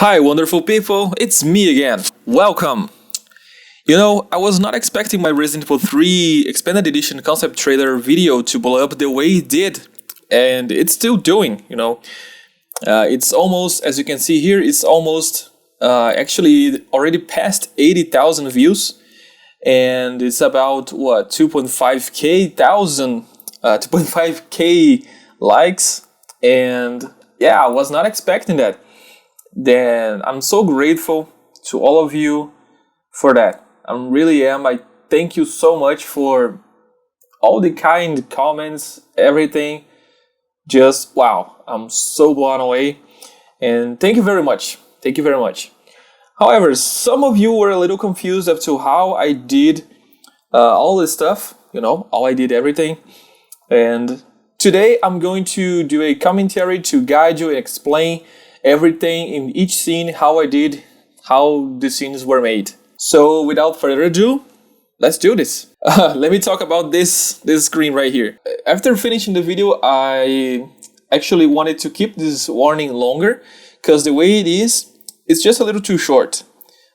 Hi, wonderful people, it's me again. Welcome! You know, I was not expecting my Resident Evil 3 Expanded Edition concept trailer video to blow up the way it did, and it's still doing, It's almost, as you can see here, it's almost actually already past 80,000 views, and it's about, 2.5k likes, and yeah, I was not expecting that. Then I'm so grateful to all of you for that. I really am. I thank you so much for all the kind comments, everything. Just wow, I'm so blown away. And thank you very much. Thank you very much. However, some of you were a little confused as to how I did all this stuff, how I did everything. And today I'm going to do a commentary to guide you and explain everything in each scene, how the scenes were made. So without further ado, let's do this. Let me talk about this screen right here. After finishing the video, I actually wanted to keep this warning longer because the way it is, it's just a little too short.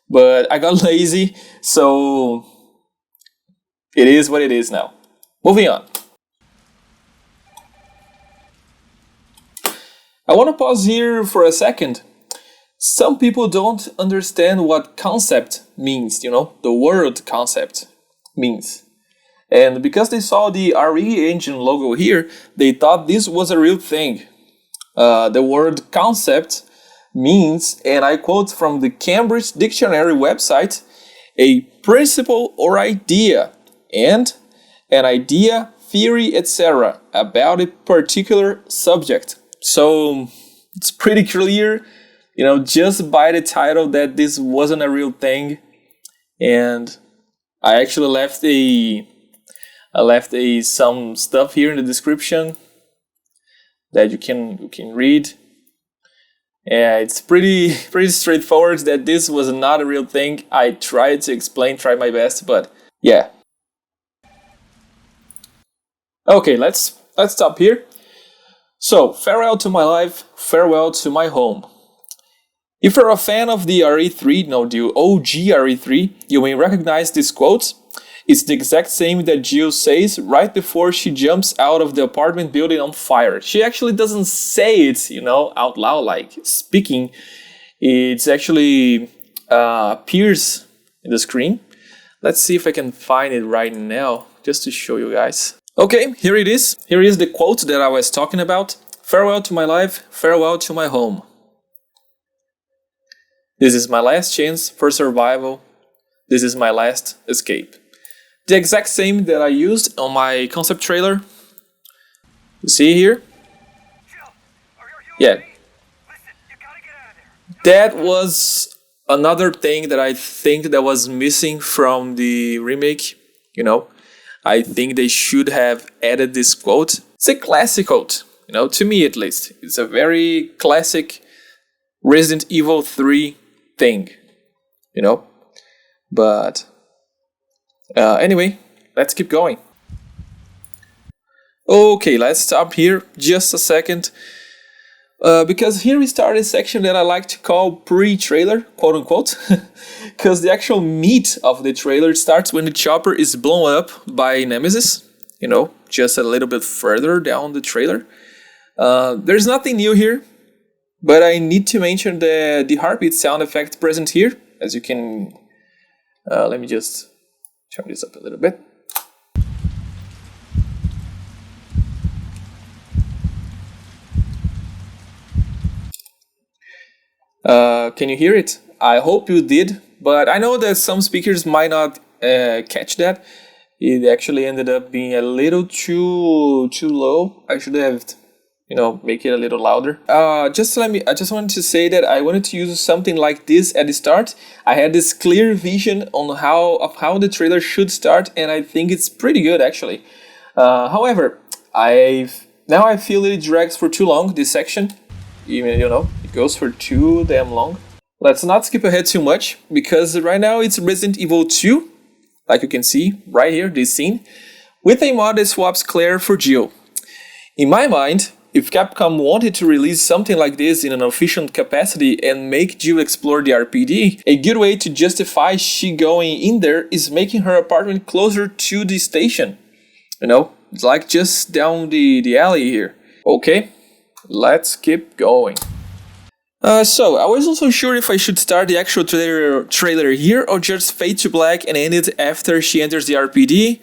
But I got lazy, so it is what it is now. Moving on. I want to pause here for a second. Some people don't understand what concept means, the word concept means. And because they saw the RE engine logo here, they thought this was a real thing. The word concept means, and I quote from the Cambridge Dictionary website, a principle or idea, and an idea, theory, etc. about a particular subject. So it's pretty clear, just by the title that this wasn't a real thing. And I actually left some stuff here in the description that you can read. Yeah, it's pretty straightforward that this was not a real thing. I tried to explain, tried my best, but yeah. Okay, let's stop here. So, farewell to my life, farewell to my home. If you're a fan of the RE3, the OG RE3, you may recognize this quote. It's the exact same that Jill says right before she jumps out of the apartment building on fire. She actually doesn't say it, out loud, like speaking. It's actually appears in the screen. Let's see if I can find it right now, just to show you guys. Okay, here it is. Here is the quote that I was talking about. Farewell to my life, farewell to my home. This is my last chance for survival. This is my last escape. The exact same that I used on my concept trailer. You see here? Yeah. That was another thing that I think that was missing from the remake, I think they should have added this quote. It's a classic quote, to me at least. It's a very classic Resident Evil 3 thing, But anyway, let's keep going. Okay, let's stop here just a second. Because here we start a section that I like to call pre-trailer, quote unquote, because the actual meat of the trailer starts when the chopper is blown up by Nemesis, just a little bit further down the trailer. There's nothing new here, but I need to mention the heartbeat sound effect present here, as you can, let me just turn this up a little bit. Can you hear it? I hope you did, but I know that some speakers might not catch that. It actually ended up being a little too low. I should have, make it a little louder. I just wanted to say that I wanted to use something like this at the start. I had this clear vision on how the trailer should start, and I think it's pretty good actually. However, I feel it drags for too long, this section. Even, it goes for too damn long. Let's not skip ahead too much, because right now it's Resident Evil 2, like you can see right here, this scene, with a mod that swaps Claire for Jill. In my mind, if Capcom wanted to release something like this in an efficient capacity and make Jill explore the RPD, a good way to justify she going in there is making her apartment closer to the station. You know, it's like just down the alley here. Okay, let's keep going. So, I was also sure if I should start the actual trailer here or just fade to black and end it after she enters the RPD.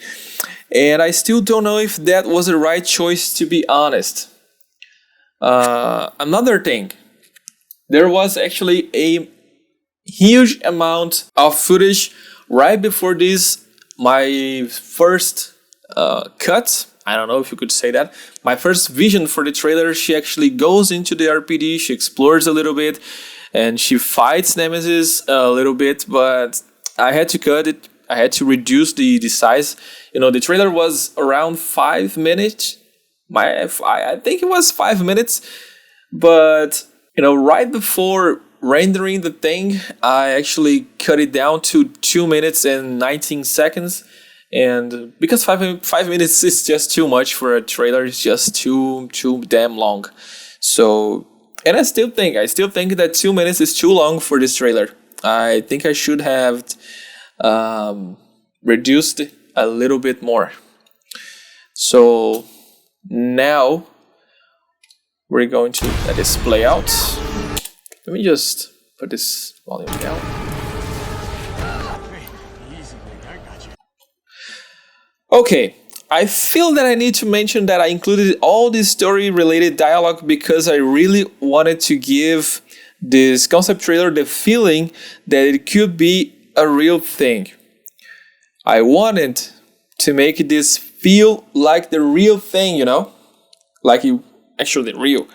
And I still don't know if that was the right choice, to be honest. Another thing, there was actually a huge amount of footage right before this, my first cut. I don't know if you could say that. My first vision for the trailer, she actually goes into the RPD, she explores a little bit, and she fights Nemesis a little bit, but I had to cut it. I had to reduce the size. You know, the trailer was around 5 minutes. I think it was 5 minutes, but, you know, right before rendering the thing, I actually cut it down to 2 minutes and 19 seconds. And because 5 minutes is just too much for a trailer, it's just too damn long. So, and I still think that 2 minutes is too long for this trailer. I think I should have reduced a little bit more. So now we're going to let this play out. Let me just put this volume down. Okay, I feel that I need to mention that I included all this story-related dialogue because I really wanted to give this concept trailer the feeling that it could be a real thing. I wanted to make this feel like the real thing, you know? Like it actually real.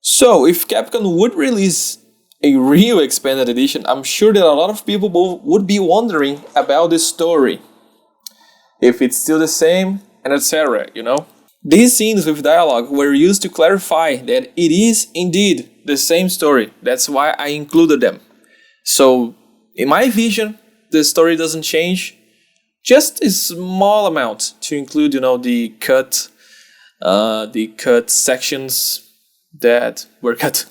So, if Capcom would release a real expanded edition, I'm sure that a lot of people would be wondering about this story. If it's still the same, and etc., you know? These scenes with dialogue were used to clarify that it is indeed the same story. That's why I included them. So, in my vision, the story doesn't change. Just a small amount to include, you know, the cut sections that were cut.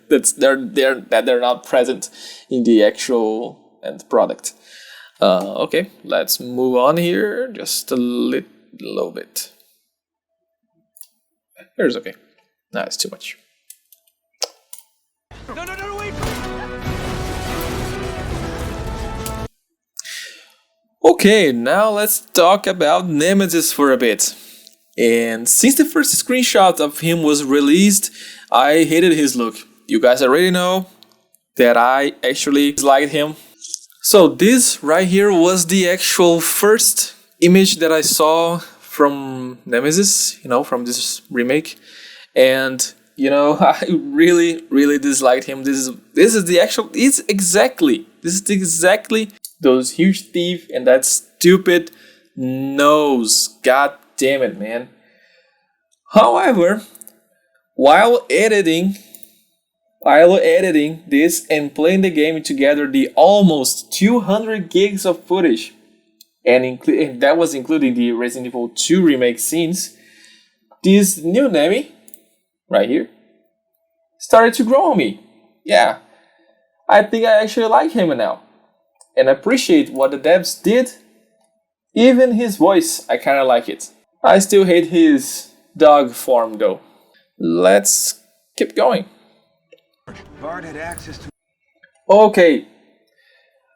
They're not present in the actual end product. Okay, let's move on here just a little bit. Here's okay. Nah, it's too much. No, wait! Okay, now let's talk about Nemesis for a bit. And since the first screenshot of him was released, I hated his look. You guys already know that I actually disliked him. So this right here was the actual first image that I saw from Nemesis, you know, from this remake. And, you know, I really disliked him. This is exactly those huge teeth and that stupid nose. God damn it, man. However, while editing this and playing the game together, the almost 200 gigs of footage, and that was including the Resident Evil 2 remake scenes, this new Nemi, right here, started to grow on me. Yeah, I think I actually like him now, and appreciate what the devs did. Even his voice, I kinda like it. I still hate his dog form though. Let's keep going. Bard had access to. Okay,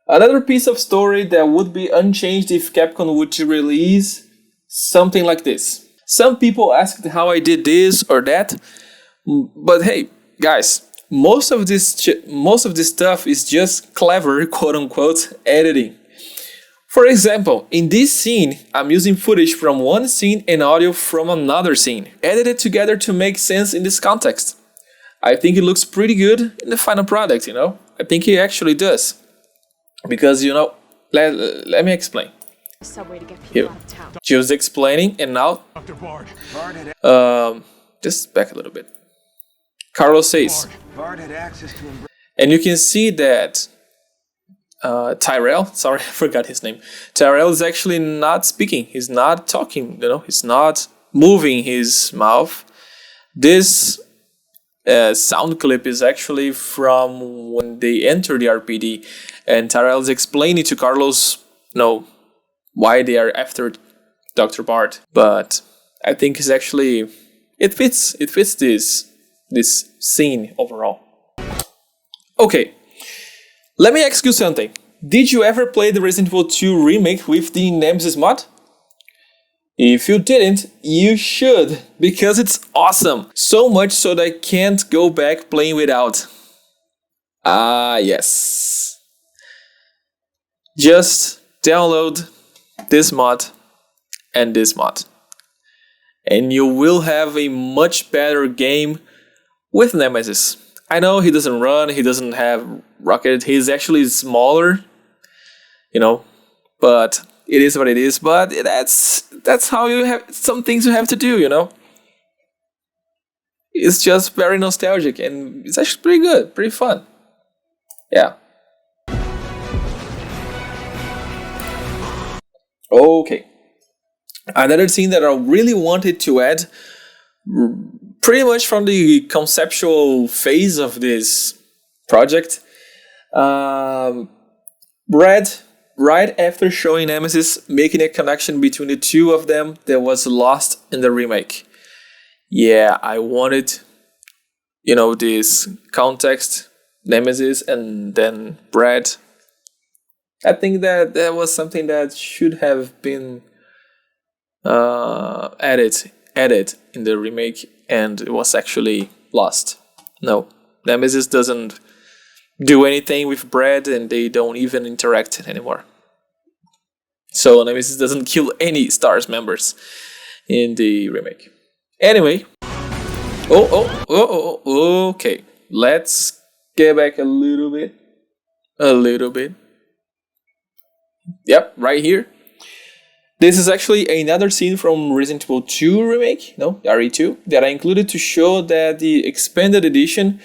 another piece of story that would be unchanged if Capcom would to release something like this. Some people asked how I did this or that, but hey, guys, most of this stuff is just clever, quote-unquote, editing. For example, in this scene, I'm using footage from one scene and audio from another scene, edited together to make sense in this context. I think it looks pretty good in the final product, you know? I think it actually does. Because, you know, let me explain. Subway to get people Here. out of town. She was explaining, and now... just back a little bit. Carlos says... Bard had access to him. And you can see that Tyrell, sorry, I forgot his name. Tyrell is actually not speaking. He's not talking, you know? He's not moving his mouth. This sound clip is actually from when they enter the RPD, and Tyrell is explaining to Carlos, why they are after Dr. Bart. But I think it's actually it fits this scene overall. Okay, let me ask you something. Did you ever play the Resident Evil 2 remake with the Nemesis mod? If you didn't, you should, because it's awesome. So much so that I can't go back playing without. Yes. Just download this mod and this mod, and you will have a much better game with Nemesis. I know he doesn't run, he doesn't have rocket, he's actually smaller, but it is what it is. But that's how you have some things you have to do, It's just very nostalgic, and it's actually pretty good, pretty fun. Yeah. Okay. Another thing that I really wanted to add, pretty much from the conceptual phase of this project, Brad, right after showing Nemesis, making a connection between the two of them that was lost in the remake. Yeah, I wanted, this context, Nemesis, and then Brad. I think that was something that should have been added in the remake, and it was actually lost. No, Nemesis doesn't do anything with Brad, and they don't even interact anymore. So Nemesis doesn't kill any STARS members in the remake. Anyway, okay, let's get back a little bit. Yep, right here. This is actually another scene from Resident Evil 2 remake, RE2, that I included to show that the Expanded Edition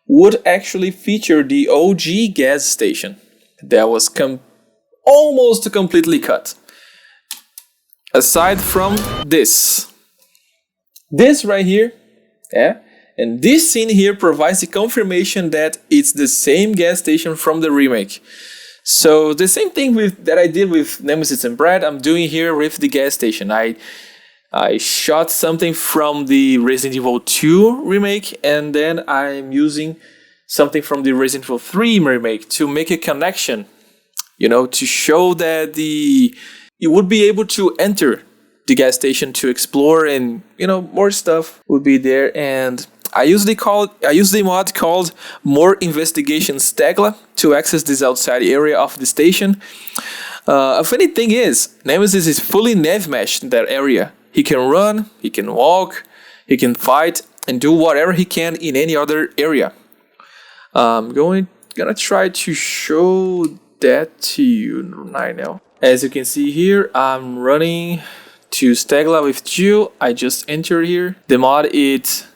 would actually feature the OG gas station that was almost completely cut. Aside from this right here, and this scene here provides the confirmation that it's the same gas station from the remake. So the same thing that I did with Nemesis and Brad, I'm doing here with the gas station. I shot something from the Resident Evil 2 remake, and then I'm using something from the Resident Evil 3 remake to make a connection, to show that you would be able to enter the gas station to explore, and more stuff would be there. And I use the mod called More Investigation Stegla to access this outside area of the station. A funny thing is, Nemesis is fully nav meshed in that area. He can run, he can walk, he can fight, and do whatever he can in any other area. I'm gonna try to show that to you right now. As you can see here, I'm running to Stegla with Jill. I just entered here. The mod it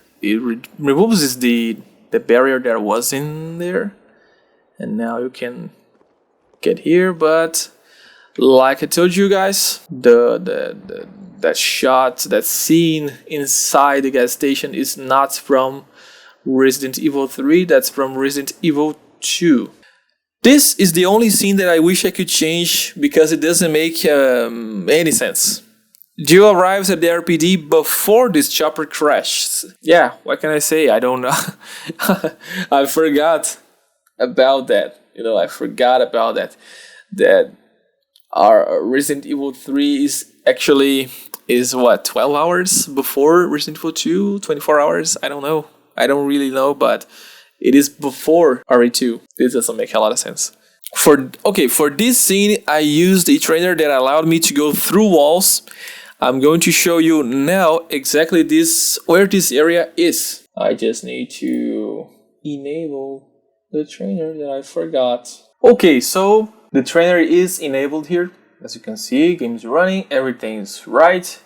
removes the barrier that was in there, and now you can get here. But like I told you guys, that shot, that scene inside the gas station is not from Resident Evil 3, that's from Resident Evil 2. This is the only scene that I wish I could change because it doesn't make any sense. Jill arrives at the RPD before this chopper crashes. Yeah, what can I say? I don't know. I forgot about that. I forgot about that. That our Resident Evil 3 is what, 12 hours before Resident Evil 2? 24 hours? I don't know. I don't really know, but it is before RE2. This doesn't make a lot of sense. For this scene, I used a trainer that allowed me to go through walls. I'm going to show you now exactly where this area is. I just need to enable the trainer that I forgot. Okay, so the trainer is enabled here. As you can see, game's running, everything's right.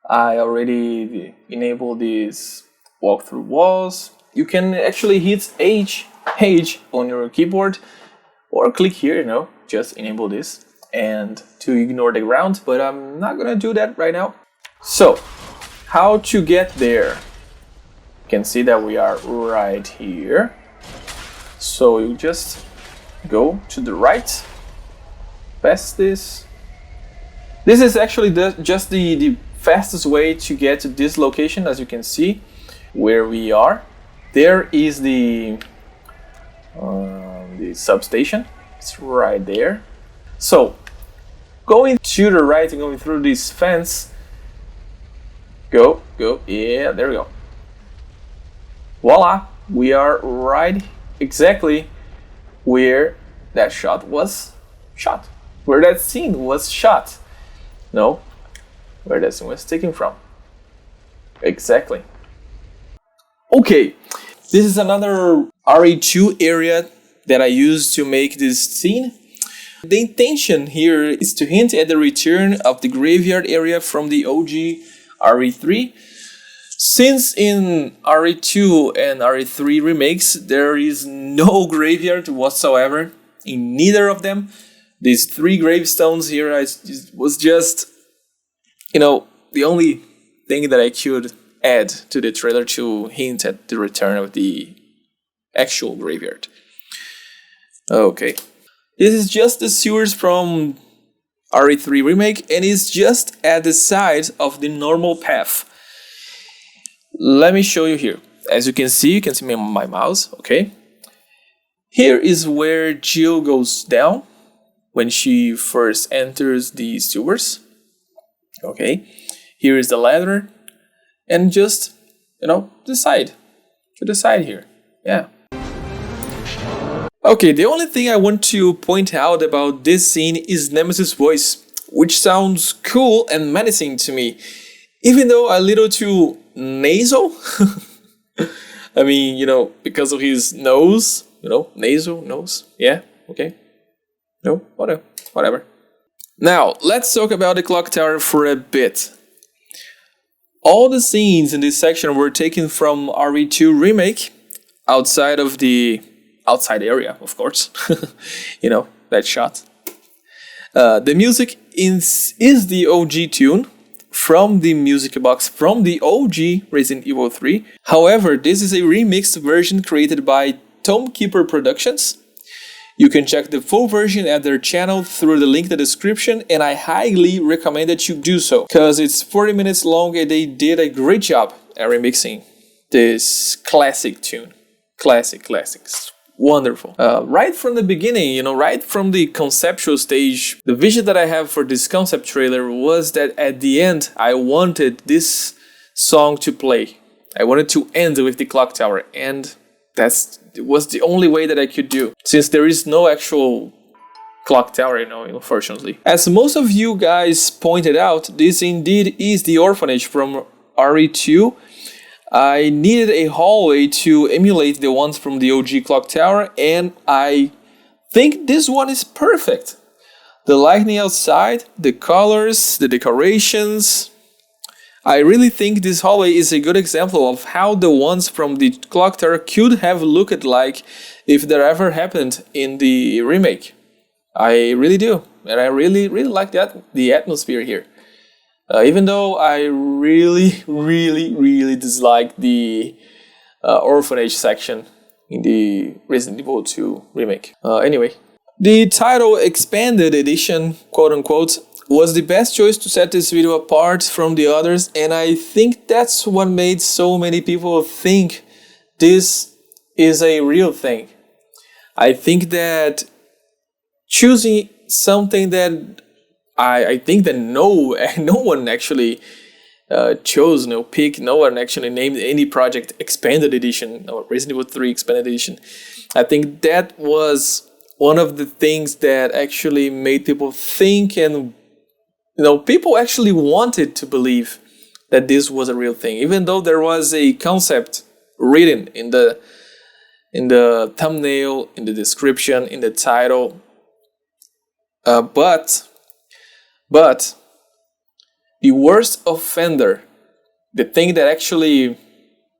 I already enabled this walk through walls. You can actually hit H on your keyboard or click here, just enable this and to ignore the ground, but I'm not gonna do that right now. So, how to get there? can see that we are right here. So you just go to the right, past this. This is actually just the fastest way to get to this location, as you can see where we are. There is the substation. It's right there. So going to the right and going through this fence. Go. Yeah, there we go. Voila, we are right exactly where that shot was shot. Where that scene was shot. No, where that scene was taken from. Exactly. Okay, this is another RE2 area that I used to make this scene. The intention here is to hint at the return of the graveyard area from the OG RE3. Since in RE2 and RE3 remakes, there is no graveyard whatsoever in neither of them. These 3 gravestones here was just, the only thing that I could add to the trailer to hint at the return of the actual graveyard. Okay. This is just the sewers from RE3 remake, and it's just at the side of the normal path. Let me show you here. As you can see me on my mouse, okay? Here is where Jill goes down when she first enters the sewers. Okay, here is the ladder, and just, the side here, yeah. Okay, the only thing I want to point out about this scene is Nemesis' voice, which sounds cool and menacing to me, even though a little too nasal. I mean, because of his nose, nasal, nose, yeah, okay. No, whatever. Now, let's talk about the clock tower for a bit. All the scenes in this section were taken from RE2 remake, outside of the outside area, of course. That shot. The music is the OG tune from the music box from the OG Resident Evil 3. However, this is a remixed version created by Tomekeeper Productions. You can check the full version at their channel through the link in the description, and I highly recommend that you do so, because it's 40 minutes long and they did a great job at remixing this classic tune. Classics. Wonderful. Right from the beginning, right from the conceptual stage, the vision that I have for this concept trailer was that at the end, I wanted this song to play. I wanted to end with the clock tower, and that was the only way that I could do, since there is no actual clock tower, unfortunately. As most of you guys pointed out, this indeed is the orphanage from RE2. I needed a hallway to emulate the ones from the OG clock tower, and I think this one is perfect. The lighting outside, the colors, the decorations. I really think this hallway is a good example of how the ones from the clock tower could have looked like if that ever happened in the remake. I really do, and I really like the atmosphere here. Even though I really dislike the orphanage section in the Resident Evil 2 remake. Anyway, the title Expanded Edition, quote unquote, was the best choice to set this video apart from the others, and I think that's what made so many people think this is a real thing. I think that choosing something that I think that no one actually chose, picked, no one actually named any project Expanded Edition or Resident Evil 3 Expanded Edition. I think that was one of the things that actually made people think, and people actually wanted to believe that this was a real thing, even though there was a concept written in the thumbnail, in the description, in the title. But the worst offender, the thing that actually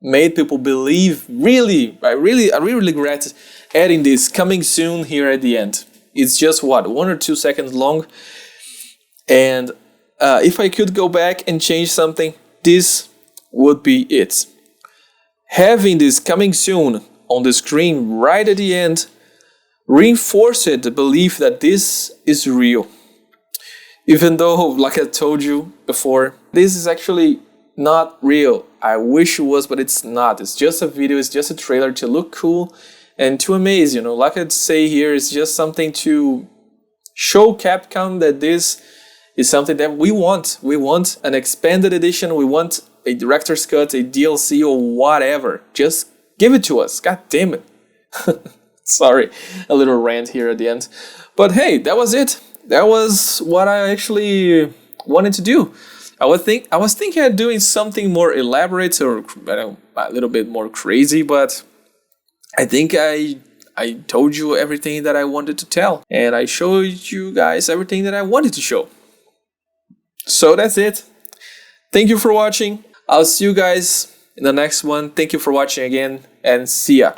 made people believe, I really regret adding this coming soon here at the end. It's just 1 or 2 seconds long. And if I could go back and change something, this would be it. having this coming soon on the screen right at the end reinforced the belief that this is real. Even though, like I told you before, this is actually not real. I wish it was, but it's not. It's just a video, it's just a trailer to look cool and to amaze, you know. Like I'd say here, it's just something to show Capcom that this is something that we want. We want an expanded edition, we want a director's cut, a DLC or whatever. Just give it to us, god damn it. Sorry, a little rant here at the end. But hey, that was it. That was what I actually wanted to do. I was thinking of doing something more elaborate or a little bit more crazy, but I think I told you everything that I wanted to tell, and I showed you guys everything that I wanted to show. So that's it. Thank you for watching. I'll see you guys in the next one. Thank you for watching again, and see ya.